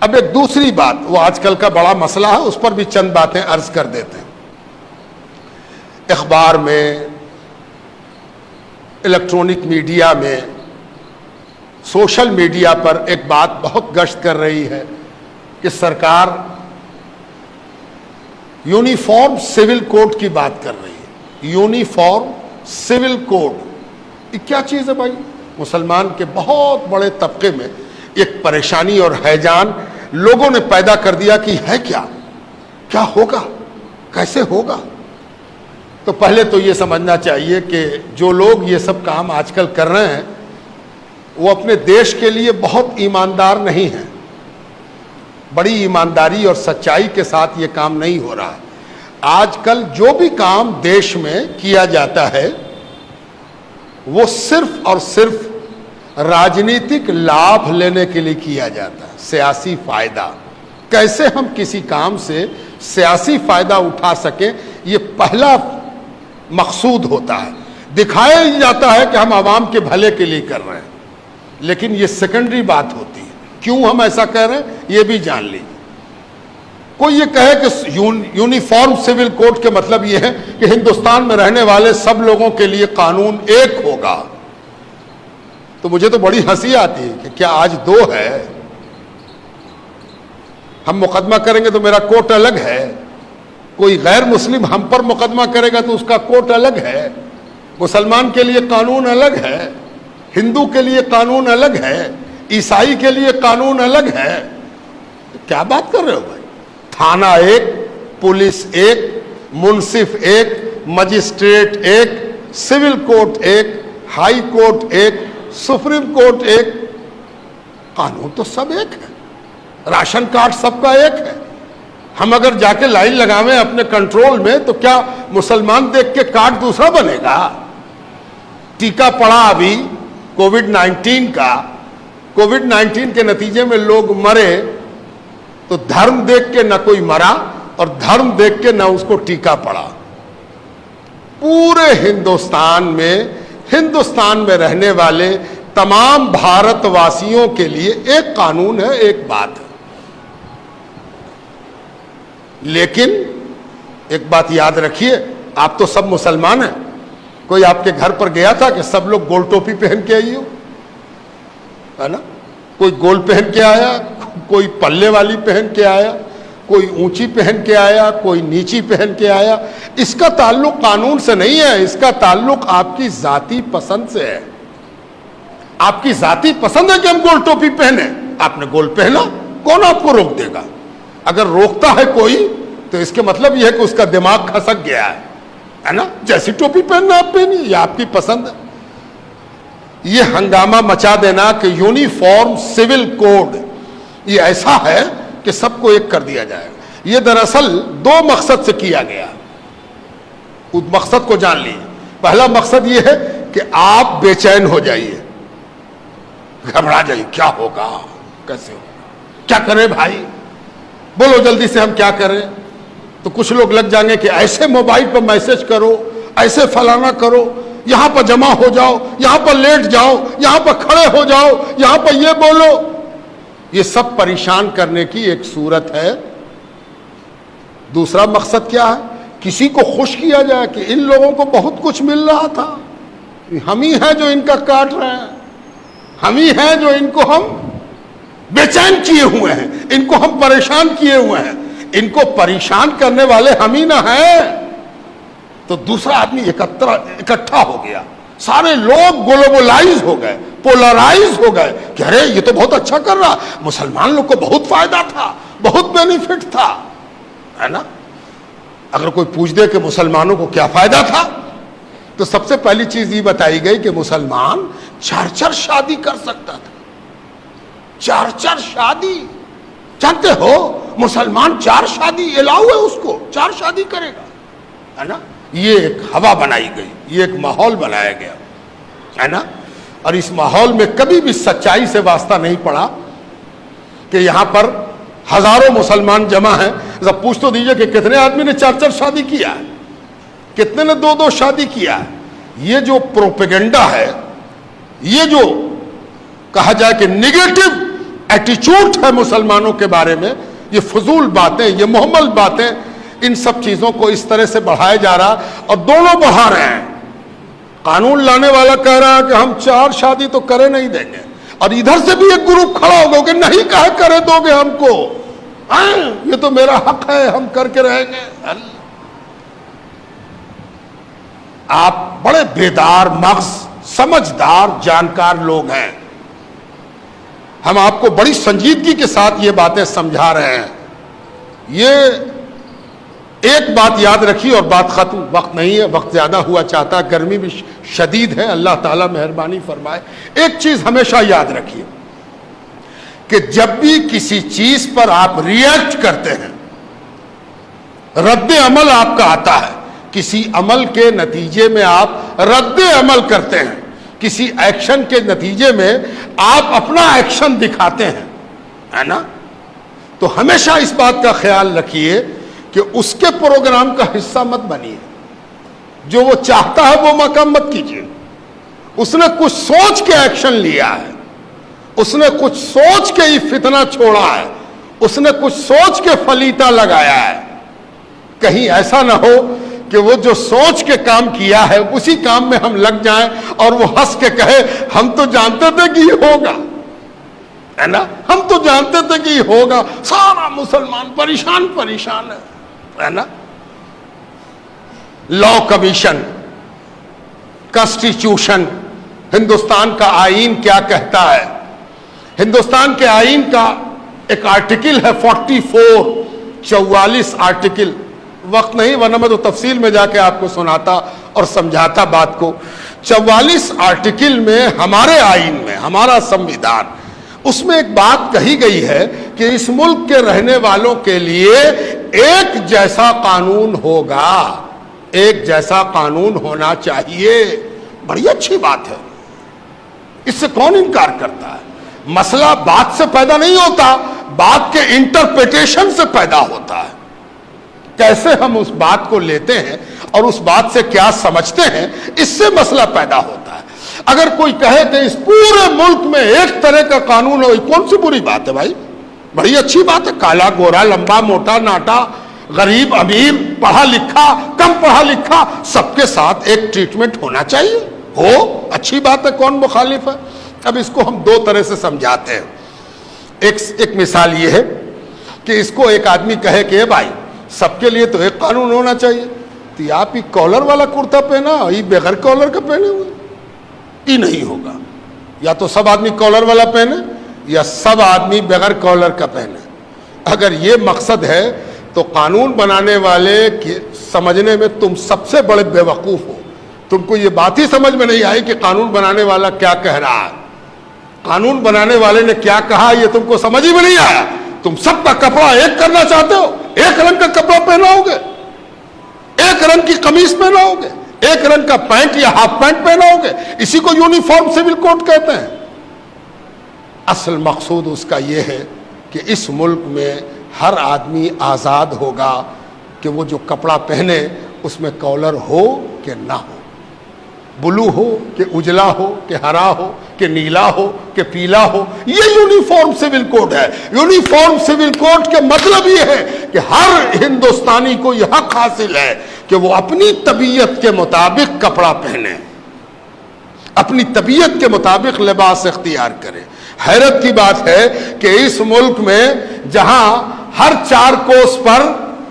اب ایک دوسری بات، وہ آج کل کا بڑا مسئلہ ہے، اس پر بھی چند باتیں عرض کر دیتے ہیں۔ اخبار میں، الیکٹرانک میڈیا میں، سوشل میڈیا پر ایک بات بہت گشت کر رہی ہے کہ سرکار یونیفارم سول کوڈ کی بات کر رہی ہے۔ یونیفارم سول کوڈ یہ کیا چیز ہے بھائی؟ مسلمان کے بہت بڑے طبقے میں ایک پریشانی اور ہیجان لوگوں نے پیدا کر دیا کہ ہے کیا ہوگا، کیسے ہوگا؟ تو پہلے تو یہ سمجھنا چاہیے کہ جو لوگ یہ سب کام آج کل کر رہے ہیں وہ اپنے دیش کے لیے بہت ایماندار نہیں ہیں، بڑی ایمانداری اور سچائی کے ساتھ یہ کام نہیں ہو رہا ہے۔ آج کل جو بھی کام دیش میں کیا جاتا ہے وہ صرف اور صرف راجنیتک لابھ لینے کے لیے کیا جاتا ہے، سیاسی فائدہ۔ کیسے ہم کسی کام سے سیاسی فائدہ اٹھا سکیں، یہ پہلا مقصود ہوتا ہے۔ دکھایا جاتا ہے کہ ہم عوام کے بھلے کے لیے کر رہے ہیں، لیکن یہ سیکنڈری بات ہوتی ہے۔ کیوں ہم ایسا کہہ رہے ہیں یہ بھی جان لیجیے۔ کوئی یہ کہے کہ یونیفارم سول کوڈ کے مطلب یہ ہے کہ ہندوستان میں رہنے والے سب لوگوں کے لیے قانون ایک ہوگا، تو مجھے تو بڑی ہنسی آتی ہے کہ کیا آج دو ہے؟ ہم مقدمہ کریں گے تو میرا کوٹ الگ ہے، کوئی غیر مسلم ہم پر مقدمہ کرے گا تو اس کا کوٹ الگ ہے، مسلمان کے لیے قانون الگ ہے، ہندو کے لیے قانون الگ ہے، عیسائی کے لیے قانون الگ ہے۔ کیا بات کر رہے ہو بھائی؟ تھانہ ایک، پولیس ایک، منصف ایک، مجسٹریٹ ایک، سول کورٹ ایک، ہائی کورٹ ایک، سپریم کورٹ ایک، قانون تو سب ایک ہے، راشن کارڈ سب کا ایک ہے۔ ہم اگر جا کے لائن لگاویں اپنے کنٹرول میں تو کیا مسلمان دیکھ کے کارڈ دوسرا بنے گا؟ ٹیکہ پڑا ابھی کووڈ-19 کا، کووڈ-19 کے نتیجے میں لوگ مرے تو دھرم دیکھ کے نہ کوئی مرا اور دھرم دیکھ کے نہ اس کو ٹیکہ پڑا۔ پورے ہندوستان میں رہنے والے تمام بھارت واسیوں کے لیے ایک قانون ہے، ایک بات ہے۔ لیکن ایک بات یاد رکھیے، آپ تو سب مسلمان ہیں۔ کوئی آپ کے گھر پر گیا تھا کہ سب لوگ گول ٹوپی پہن کے آئی ہو، ہے نا؟ کوئی گول پہن کے آیا، کوئی پلے والی پہن کے آیا، کوئی اونچی پہن کے آیا، کوئی نیچی پہن کے آیا۔ اس کا تعلق قانون سے نہیں ہے، اس کا تعلق آپ کی ذاتی پسند سے ہے۔ آپ کی ذاتی پسند ہے کہ ہم گول ٹوپی پہنے، آپ نے گول پہنا، کون آپ کو روک دے گا؟ اگر روکتا ہے کوئی تو اس کے مطلب یہ ہے کہ اس کا دماغ کھسک گیا ہے نا؟ جیسی ٹوپی پہننا آپ پہنیے، یہ آپ کی پسند ہے۔ یہ ہنگامہ مچا دینا کہ یونیفارم سول کوڈ یہ ایسا ہے کہ سب کو ایک کر دیا جائے گا، یہ دراصل دو مقصد سے کیا گیا۔ اس مقصد کو جان لیجیے۔ پہلا مقصد یہ ہے کہ آپ بے چین ہو جائیے، گھبرا جائیے، کیا ہوگا، کیسے ہوگا، کیا کریں بھائی، بولو جلدی سے ہم کیا کریں۔ تو کچھ لوگ لگ جائیں گے کہ ایسے موبائل پر میسج کرو، ایسے فلانا کرو، یہاں پر جمع ہو جاؤ، یہاں پر لیٹ جاؤ، یہاں پر کھڑے ہو جاؤ، یہاں پر یہ بولو۔ یہ سب پریشان کرنے کی ایک صورت ہے۔ دوسرا مقصد کیا ہے؟ کسی کو خوش کیا جائے کہ ان لوگوں کو بہت کچھ مل رہا تھا، ہم ہی ہیں جو ان کا کاٹ رہے ہیں، ہم ہی ہیں جو ان کو ہم بے چین کیے ہوئے ہیں، ان کو ہم پریشان کیے ہوئے ہیں، ان کو پریشان کرنے والے ہم ہی نہ ہیں۔ تو دوسرا آدمی اکٹھا ہو گیا، سارے لوگ گلوبلائز ہو گئے، پولرائز ہو گئے کہ ارے یہ تو بہت اچھا کر رہا، مسلمان لوگ کو بہت فائدہ تھا، بہت بینیفٹ تھا، ہے نا؟ اگر کوئی پوچھ دے کہ مسلمانوں کو کیا فائدہ تھا تو سب سے پہلی چیز یہ بتائی گئی کہ مسلمان 4 شادی کر سکتا تھا۔ 4 شادی، جانتے ہو مسلمان 4 شادی الاؤ ہے، اس کو 4 شادی کرے گا، ہے نا؟ یہ ایک ہوا بنائی گئی، یہ ایک ماحول بنایا گیا، ہے نا؟ اور اس ماحول میں کبھی بھی سچائی سے واسطہ نہیں پڑا کہ یہاں پر ہزاروں مسلمان جمع ہیں، ذرا پوچھ تو دیجئے کہ کتنے آدمی نے 4 شادی کیا ہے، کتنے نے 2 شادی کیا ہے۔ یہ جو پروپیگنڈا ہے، یہ جو کہا جائے کہ نیگیٹو ایٹیچیوڈ ہے مسلمانوں کے بارے میں، یہ فضول باتیں، یہ محمل باتیں، ان سب چیزوں کو اس طرح سے بڑھایا جا رہا، اور دونوں بڑھا رہے ہیں۔ قانون لانے والا کہہ رہا ہے کہ ہم 4 شادی تو کرے نہیں دیں گے، اور ادھر سے بھی ایک گروپ کھڑا ہوگا کہ نہیں کہے کرے دو گے ہم کو، یہ تو میرا حق ہے، ہم کر کے رہیں گے۔ آپ بڑے بیدار مغز، سمجھدار، جانکار لوگ ہیں، ہم آپ کو بڑی سنجیدگی کے ساتھ یہ باتیں سمجھا رہے ہیں۔ یہ ایک بات یاد رکھیے اور بات ختم، وقت نہیں ہے، وقت زیادہ ہوا چاہتا، گرمی بھی شدید ہے، اللہ تعالیٰ مہربانی فرمائے۔ ایک چیز ہمیشہ یاد رکھیے کہ جب بھی کسی چیز پر آپ ریئیکٹ کرتے ہیں، رد عمل آپ کا آتا ہے، کسی عمل کے نتیجے میں آپ رد عمل کرتے ہیں، کسی ایکشن کے نتیجے میں آپ اپنا ایکشن دکھاتے ہیں، ہے نا؟ تو ہمیشہ اس بات کا خیال رکھیے کہ اس کے پروگرام کا حصہ مت بنیے، جو وہ چاہتا ہے وہ مقام مت کیجیے۔ اس نے کچھ سوچ کے ایکشن لیا ہے، اس نے کچھ سوچ کے ہی فتنہ چھوڑا ہے، اس نے کچھ سوچ کے فلیتا لگایا ہے۔ کہیں ایسا نہ ہو کہ وہ جو سوچ کے کام کیا ہے اسی کام میں ہم لگ جائیں اور وہ ہنس کے کہے ہم تو جانتے تھے کہ یہ ہوگا، ہے نا؟ ہم تو جانتے تھے کہ یہ ہوگا، سارا مسلمان پریشان ہے نا؟ لا کمیشن، کانسٹیٹیوشن، ہندوستان کا آئین کیا کہتا ہے؟ ہندوستان کے آئین کا ایک آرٹیکل ہے 44 آرٹیکل، وقت نہیں ورنہ میں تو تفصیل میں جا کے آپ کو سناتا اور سمجھاتا بات کو۔ 44 آرٹیکل میں ہمارے آئین میں، ہمارا سمویدھان، اس میں ایک بات کہی گئی ہے کہ اس ملک کے رہنے والوں کے لیے ایک جیسا قانون ہوگا، ایک جیسا قانون ہونا چاہیے۔ بڑی اچھی بات ہے، اس سے کون انکار کرتا ہے؟ مسئلہ بات سے پیدا نہیں ہوتا، بات کے انٹرپریٹیشن سے پیدا ہوتا ہے۔ کیسے ہم اس بات کو لیتے ہیں اور اس بات سے کیا سمجھتے ہیں، اس سے مسئلہ پیدا ہوتا ہے۔ اگر کوئی کہے کہ اس پورے ملک میں ایک طرح کا قانون ہو، کون سی بری بات ہے بھائی؟ بڑی اچھی بات ہے۔ کالا گورا، لمبا موٹا ناٹا، غریب امیر، پڑھا لکھا کم پڑھا لکھا، سب کے ساتھ ایک ٹریٹمنٹ ہونا چاہیے، ہو اچھی بات ہے، کون مخالف ہے؟ اب اس کو ہم 2 طرح سے سمجھاتے ہیں۔ ایک مثال یہ ہے کہ اس کو ایک آدمی کہے کہ اے بھائی سب کے لیے تو ایک قانون ہونا چاہیے، تو آپ ہی کالر والا کرتا پہنا، یہ بغیر کالر کا پہنے ہوئے، یہ نہیں ہوگا۔ یا تو سب آدمی کالر والا پہنے یا سب آدمی بغیر کالر کا پہنے۔ اگر یہ مقصد ہے تو قانون بنانے والے سمجھنے میں تم سب سے بڑے بے وقوف ہو۔ تم کو یہ بات ہی سمجھ میں نہیں آئی کہ قانون بنانے والا کیا کہہ رہا ہے، قانون بنانے والے نے کیا کہا، یہ تم کو سمجھ ہی میں نہیں آیا۔ تم سب کا کپڑا ایک کرنا چاہتے ہو، ایک رنگ کا کپڑا پہناؤ گے، ایک رنگ کی قمیص پہناؤ گے، ایک رنگ کا پینٹ یا ہاف پینٹ پہناؤ گے، اسی کو یونیفارم سول کوڈ کہتے ہیں۔ اصل مقصود اس کا یہ ہے کہ اس ملک میں ہر آدمی آزاد ہوگا کہ وہ جو کپڑا پہنے اس میں کالر ہو کہ نہ ہو، بلو ہو کہ اجلا ہو کہ ہرا ہو کہ نیلا ہو کہ پیلا ہو۔ یہ یونیفارم سول کوڈ ہے۔ یونیفارم سول کوڈ کے مطلب یہ ہے کہ ہر ہندوستانی کو یہ حق حاصل ہے کہ وہ اپنی طبیعت کے مطابق کپڑا پہنے، اپنی طبیعت کے مطابق لباس اختیار کرے۔ حیرت کی بات ہے کہ اس ملک میں جہاں ہر 4 کوس پر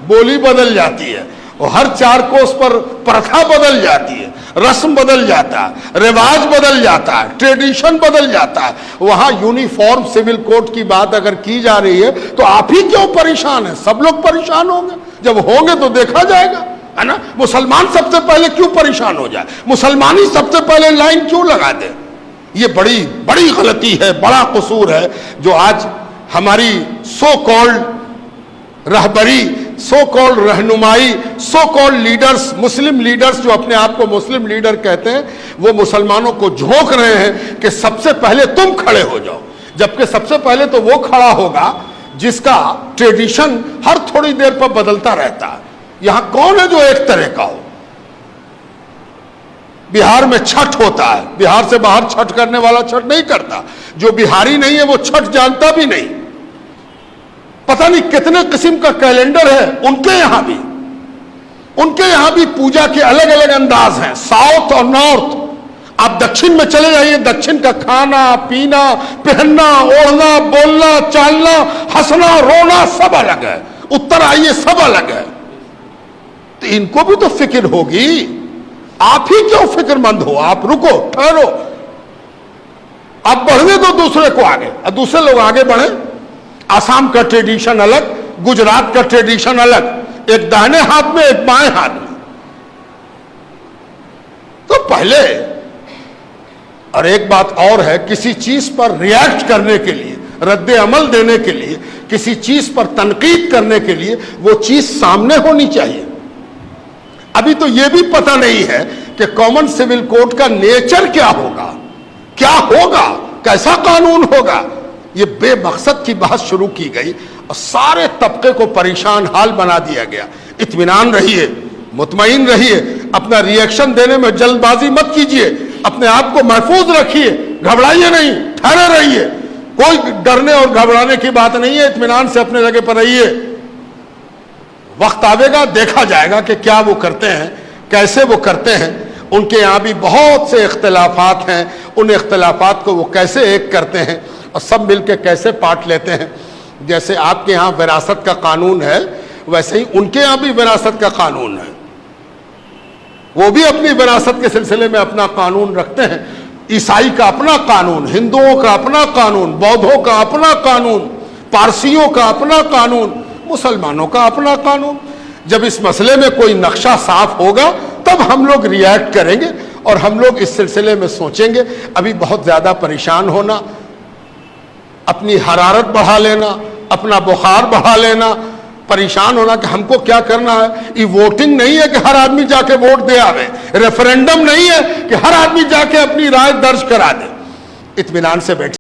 بولی بدل جاتی ہے اور ہر 4 کوس پر پرتھا بدل جاتی ہے، رسم بدل جاتا ہے، رواج بدل جاتا ہے، ٹریڈیشن بدل جاتا ہے، وہاں یونیفارم سول کوڈ کی بات اگر کی جا رہی ہے تو آپ ہی کیوں پریشان ہیں؟ سب لوگ پریشان ہوں گے، جب ہوں گے تو دیکھا جائے گا، ہے نا؟ مسلمان سب سے پہلے کیوں پریشان ہو جائے؟ مسلمان ہی سب سے پہلے لائن کیوں لگا دے؟ یہ بڑی غلطی ہے، بڑا قصور ہے جو آج ہماری سو کالڈ رہبری، سو کالڈ رہنمائی، so called leaders, Muslim leaders جو اپنے آپ کو مسلم لیڈر کہتے ہیں، وہ مسلمانوں کو جھونک رہے ہیں کہ سب سے پہلے تم کھڑے ہو جاؤ، جبکہ سب سے پہلے تو وہ کھڑا ہوگا جس کا ٹریڈیشن ہر تھوڑی دیر پر بدلتا رہتا ہے۔ یہاں کون ہے جو ایک طرح کا ہو؟ بہار میں چھٹ ہوتا ہے، بہار سے باہر چھٹ کرنے والا چھٹ نہیں کرتا۔ جو بہاری نہیں ہے وہ چھٹ جانتا بھی نہیں. پتہ نہیں کتنے قسم کا کیلنڈر ہے ان کے یہاں بھی پوجا کے الگ الگ انداز ہیں, ساؤتھ اور نارتھ. آپ دکشن میں چلے جائیے, دکشن کا کھانا پینا, پہننا اوڑھنا, بولنا چالنا, ہنسنا رونا سب الگ ہے. اتر آئیے سب الگ ہے. تو ان کو بھی تو فکر ہوگی. آپ ہی کیوں فکر مند ہو؟ آپ رکو, ٹھہرو, آپ بڑھنے دو دوسرے کو آگے, اور دوسرے لوگ آگے بڑھیں. آسام کا ٹریڈیشن الگ, گجرات کا ٹریڈیشن الگ, ایک داہنے ہاتھ میں ایک بائیں ہاتھ میں. تو پہلے, اور ایک بات اور ہے, کسی چیز پر ریاکٹ کرنے کے لیے, رد عمل دینے کے لیے, کسی چیز پر تنقید کرنے کے لیے وہ چیز سامنے ہونی چاہیے. ابھی تو یہ بھی پتہ نہیں ہے کہ کامن سول کوڈ کا نیچر کیا ہوگا, کیسا قانون ہوگا. یہ بے مقصد کی بحث شروع کی گئی اور سارے طبقے کو پریشان حال بنا دیا گیا. اطمینان رہیے, مطمئن رہیے, اپنا ریئیکشن دینے میں جلد بازی مت کیجیے, اپنے آپ کو محفوظ رکھیے, گھبرائیے نہیں, ٹھہرے رہیے. کوئی ڈرنے اور گھبرانے کی بات نہیں ہے, اطمینان سے اپنے جگہ پر رہیے. وقت آئے گا, دیکھا جائے گا کہ کیا وہ کرتے ہیں, کیسے وہ کرتے ہیں. ان کے یہاں بھی بہت سے اختلافات ہیں, ان اختلافات کو وہ کیسے ایک کرتے ہیں اور سب مل کے کیسے پاٹ لیتے ہیں. جیسے آپ کے یہاں وراثت کا قانون ہے, ویسے ہی ان کے یہاں بھی وراثت کا قانون ہے. وہ بھی اپنی وراثت کے سلسلے میں اپنا قانون رکھتے ہیں. عیسائی کا اپنا قانون, ہندوؤں کا اپنا قانون, بودھوں کا اپنا قانون, پارسیوں کا اپنا قانون, مسلمانوں کا اپنا قانون. جب اس مسئلے میں کوئی نقشہ صاف ہوگا تب ہم لوگ ریئیکٹ کریں گے اور ہم لوگ اس سلسلے میں سوچیں گے. ابھی بہت زیادہ پریشان ہونا, اپنی حرارت بڑھا لینا, اپنا بخار بڑھا لینا, پریشان ہونا کہ ہم کو کیا کرنا ہے. یہ ووٹنگ نہیں ہے کہ ہر آدمی جا کے ووٹ دے آوے, ریفرینڈم نہیں ہے کہ ہر آدمی جا کے اپنی رائے درج کرا دے. اطمینان سے بیٹھے.